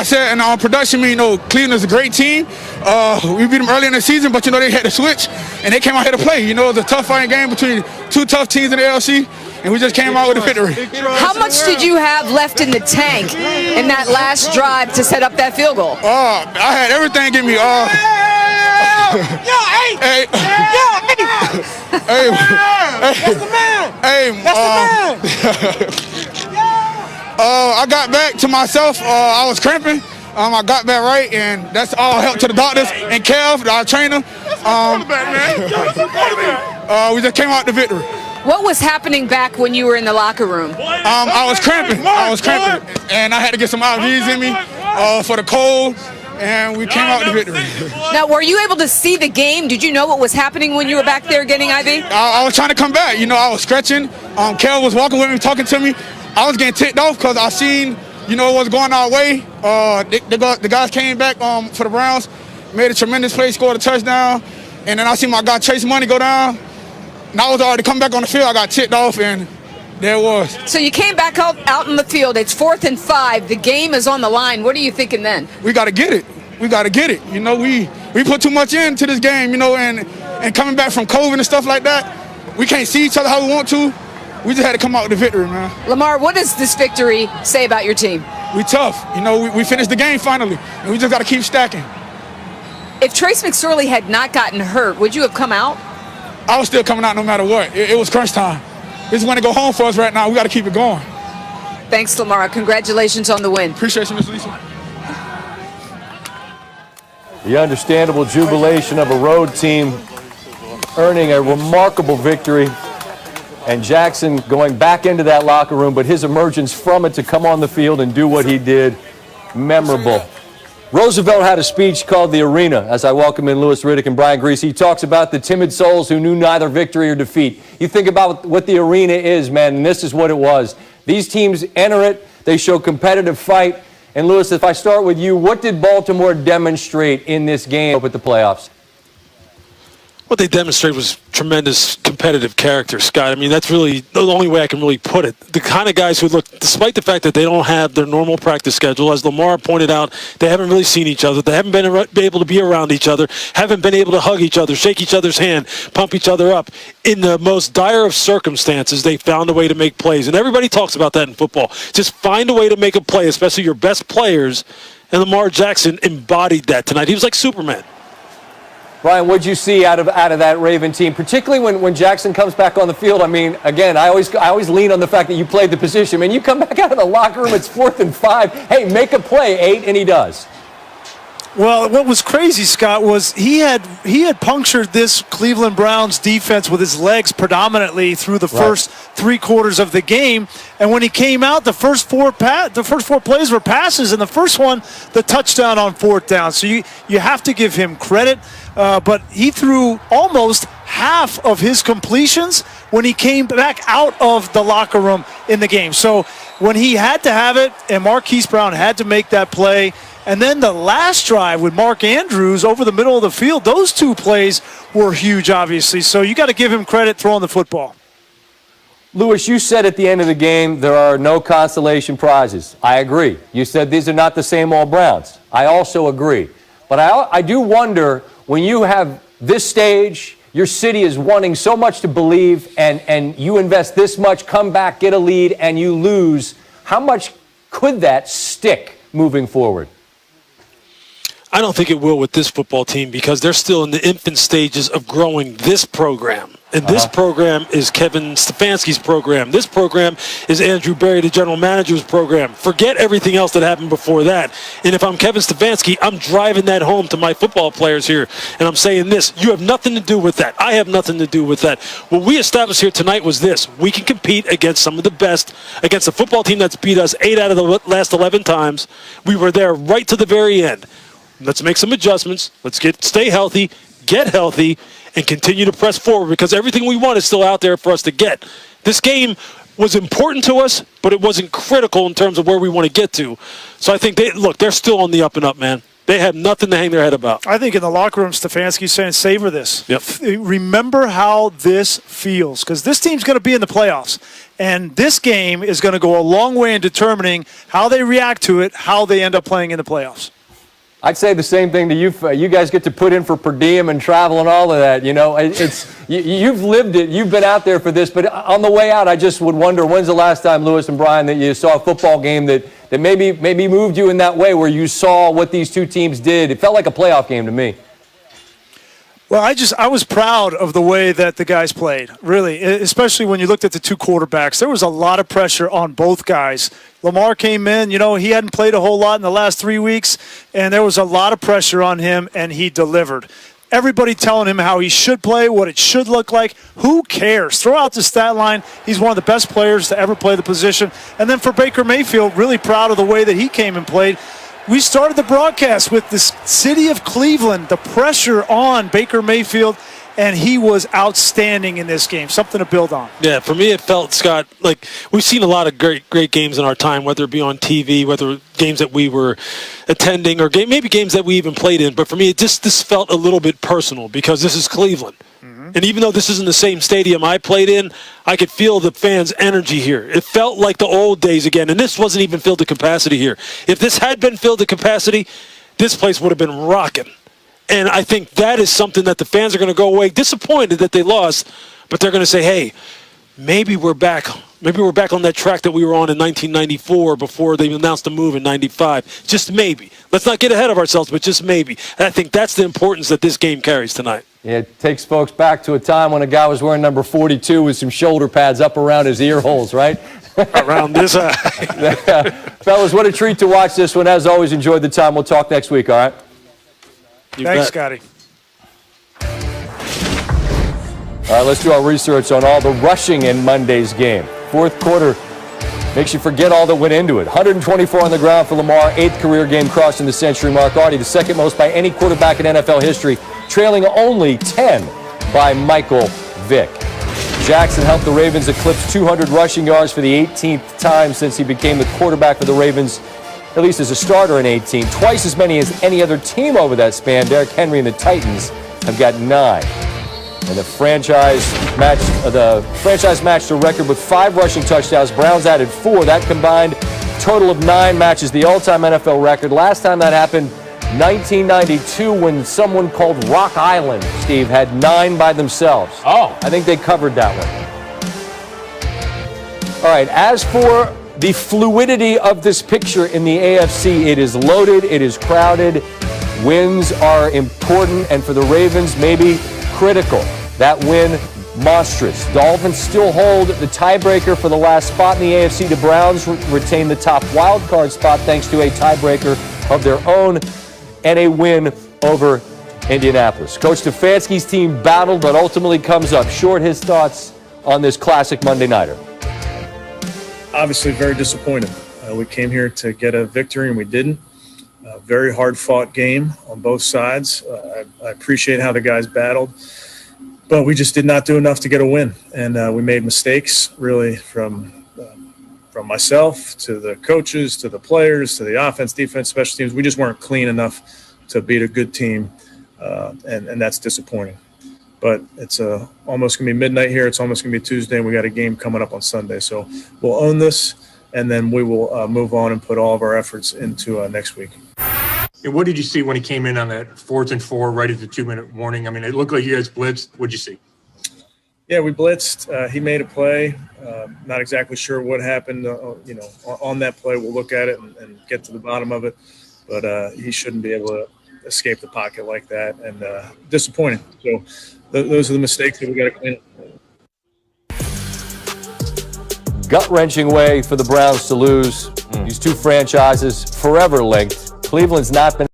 I said in production, Cleveland is a great team. We beat them early in the season, but, they had to switch, and they came out here to play. It was a tough fighting game between two tough teams in the ALC, and we just came out with a victory. How much did you have left in the tank in that last drive to set up that field goal? I had everything in me. I got back to myself. I was cramping. I got back right, and that's all help to the doctors and Kev, our trainer. We just came out the victory. What was happening back when you were in the locker room? I was cramping. And I had to get some IVs in me for the cold, and we came out the victory. Now, were you able to see the game? Did you know what was happening when you were back there getting IV? I was trying to come back. I was stretching. Kev was walking with me, talking to me. I was getting ticked off because I seen, what was going our way. The guys came back for the Browns, made a tremendous play, scored a touchdown, and then I seen my guy Chase Money go down. And I was already coming back on the field. I got ticked off, and there it was. So you came back out in the field. It's 4th and 5. The game is on the line. What are you thinking then? We got to get it. We put too much into this game, and coming back from COVID and stuff like that, we can't see each other how we want to. We just had to come out with a victory, man. Lamar, what does this victory say about your team? We tough. We finished the game finally, and we just got to keep stacking. If Trace McSorley had not gotten hurt, would you have come out? I was still coming out no matter what. It was crunch time. This is going to go home for us right now. We got to keep it going. Thanks, Lamar. Congratulations on the win. Appreciate you, Ms. Lisa. The understandable jubilation of a road team earning a remarkable victory, and Jackson going back into that locker room, but his emergence from it to come on the field and do what he did, memorable. Roosevelt had a speech called The Arena, as I welcome in Louis Riddick and Brian Greasy. He talks about the timid souls who knew neither victory or defeat. You think about what the arena is, man, and this is what it was. These teams enter it, they show competitive fight. And Louis, if I start with you, what did Baltimore demonstrate in this game with the playoffs? What they demonstrated was tremendous competitive character, Scott. I mean, that's really the only way I can really put it. The kind of guys who look, despite the fact that they don't have their normal practice schedule, as Lamar pointed out, they haven't really seen each other. They haven't been able to be around each other, haven't been able to hug each other, shake each other's hand, pump each other up. In the most dire of circumstances, they found a way to make plays. And everybody talks about that in football. Just find a way to make a play, especially your best players. And Lamar Jackson embodied that tonight. He was like Superman. Brian, what'd you see out of that Raven team, particularly when Jackson comes back on the field? I mean, again, I always lean on the fact that you played the position. Man, you come back out of the locker room, it's 4th and 5. Hey, make a play, 8, and he does. Well, what was crazy, Scott, was he had punctured this Cleveland Browns defense with his legs predominantly through the first 3 quarters of the game. And when he came out, the first four plays were passes, and the first one, the touchdown on 4th down. So you have to give him credit. But he threw almost half of his completions when he came back out of the locker room in the game. So when he had to have it, and Marquise Brown had to make that play, and then the last drive with Mark Andrews over the middle of the field, those 2 plays were huge, obviously. So you got to give him credit throwing the football. Louis, you said at the end of the game there are no consolation prizes. I agree. You said these are not the same old Browns. I also agree. But I do wonder, when you have this stage, your city is wanting so much to believe, and you invest this much, come back, get a lead, and you lose, how much could that stick moving forward? I don't think it will with this football team, because they're still in the infant stages of growing this program. And this program is Kevin Stefanski's program. This program is Andrew Berry, the general manager's program. Forget everything else that happened before that. And if I'm Kevin Stefanski, I'm driving that home to my football players here. And I'm saying this: you have nothing to do with that. I have nothing to do with that. What we established here tonight was this: we can compete against some of the best, against a football team that's beat us 8 out of the last 11 times. We were there right to the very end. Let's make some adjustments. Let's stay healthy, get healthy, and continue to press forward, because everything we want is still out there for us to get. This game was important to us, but it wasn't critical in terms of where we want to get to. So I think they're still on the up and up, man. They have nothing to hang their head about. I think in the locker room, Stefanski's saying, savor this. Yep. Remember how this feels, because this team's going to be in the playoffs. And this game is going to go a long way in determining how they react to it, how they end up playing in the playoffs. I'd say the same thing to you. You guys get to put in for per diem and travel and all of that. You know, you've lived it. You've been out there for this. But on the way out, I just would wonder, when's the last time, Lewis and Brian, that you saw a football game that maybe moved you in that way, where you saw what these two teams did? It felt like a playoff game to me. Well, I was proud of the way that the guys played, really, especially when you looked at the two quarterbacks. There was a lot of pressure on both guys. Lamar came in, he hadn't played a whole lot in the last 3 weeks, and there was a lot of pressure on him, and he delivered. Everybody telling him how he should play, what it should look like. Who cares? Throw out the stat line. He's one of the best players to ever play the position. And then for Baker Mayfield, really proud of the way that he came and played. We started the broadcast with the city of Cleveland, the pressure on Baker Mayfield, and he was outstanding in this game. Something to build on. Yeah, for me it felt, Scott, like we've seen a lot of great games in our time, whether it be on TV, whether games that we were attending, or maybe games that we even played in. But for me, this felt a little bit personal because this is Cleveland. And even though this isn't the same stadium I played in, I could feel the fans' energy here. It felt like the old days again, and this wasn't even filled to capacity here. If this had been filled to capacity, this place would have been rocking. And I think that is something that the fans are going to go away disappointed that they lost, but they're going to say, hey, maybe we're back. Maybe we're back on that track that we were on in 1994 before they announced the move in 95. Just maybe. Let's not get ahead of ourselves, but just maybe. And I think that's the importance that this game carries tonight. Yeah, it takes folks back to a time when a guy was wearing number 42 with some shoulder pads up around his ear holes, right? Around this eye. Fellas, what a treat to watch this one. As always, enjoyed the time. We'll talk next week, all right? Thanks, Scotty. All right, let's do our research on all the rushing in Monday's game. Fourth quarter makes you forget all that went into it. 124 on the ground for Lamar, 8th career game crossing the century mark. Already the second most by any quarterback in NFL history, trailing only 10 by Michael Vick. Jackson helped the Ravens eclipse 200 rushing yards for the 18th time since he became the quarterback for the Ravens, at least as a starter in 18. Twice as many as any other team over that span. Derrick Henry and the Titans have got 9. And the franchise matched the record with 5 rushing touchdowns. Browns added 4. That combined total of 9 matches the all-time NFL record. Last time that happened, 1992, when someone called Rock Island, Steve, had 9 by themselves. Oh. I think they covered that one. All right, as for the fluidity of this picture in the AFC, it is loaded, it is crowded. Wins are important, and for the Ravens, maybe critical. That win, monstrous. Dolphins still hold the tiebreaker for the last spot in the AFC. The Browns retain the top wild card spot thanks to a tiebreaker of their own and a win over Indianapolis. Coach Stefanski's team battled, but ultimately comes up short. His thoughts on this classic Monday nighter. Obviously very disappointed. We came here to get a victory and we didn't. Very hard-fought game on both sides. I appreciate how the guys battled, but we just did not do enough to get a win. And we made mistakes, really, from myself to the coaches to the players to the offense, defense, special teams. We just weren't clean enough to beat a good team, and that's disappointing. But it's almost going to be midnight here. It's almost going to be Tuesday, and we got a game coming up on Sunday. So we'll own this, and then we will move on and put all of our efforts into next week. And what did you see when he came in on that 4th and 4 right at the 2-minute warning? I mean, it looked like you guys blitzed. What did you see? Yeah, we blitzed. He made a play. Not exactly sure what happened. On that play, we'll look at it and get to the bottom of it. But he shouldn't be able to escape the pocket like that. And disappointing. So those are the mistakes that we got to clean up. Gut-wrenching way for the Browns to lose. These two franchises forever linked. Cleveland's not been